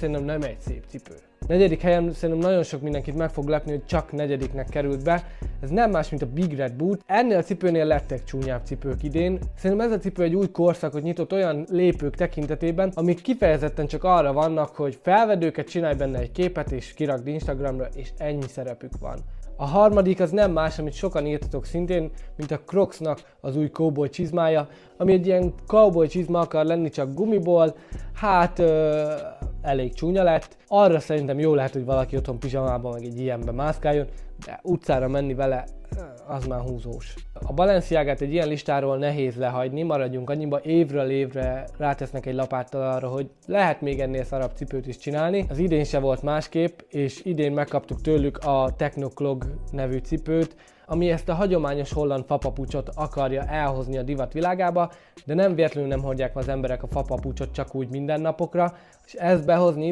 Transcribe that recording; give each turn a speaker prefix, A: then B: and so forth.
A: Szerintem nem egy szép cipő. Negyedik helyen szerintem nagyon sok mindenkit meg fog lepni, hogy csak negyediknek került be. Ez nem más, mint a Big Red Boot. Ennél a cipőnél lettek csúnyább cipők idén. Szerintem ez a cipő egy új korszakot nyitott olyan lépők tekintetében, amik kifejezetten csak arra vannak, hogy felvedőket, csinálj benne egy képet és kirakd Instagramra, és ennyi szerepük van. A harmadik az nem más, amit sokan írtatok szintén, mint a Crocsnak az új cowboy csizmája, ami egy ilyen cowboy csizma akar lenni, csak gumiból. Hát elég csúnya lett. Arra szerintem jó lehet, hogy valaki otthon pizsamában meg egy ilyenbe mászkáljon, de utcára menni vele, az már húzós. A Balenciagát egy ilyen listáról nehéz lehagyni, maradjunk annyiba, évről évre rátesznek egy lapáttal arra, hogy lehet még ennél szarabb cipőt is csinálni. Az idén se volt másképp, és idén megkaptuk tőlük a Technoclog nevű cipőt, ami ezt a hagyományos holland fapapucsot akarja elhozni a divat világába, de nem véletlenül nem hordják az emberek a fapapucsot csak úgy mindennapokra, és ezt behozni ide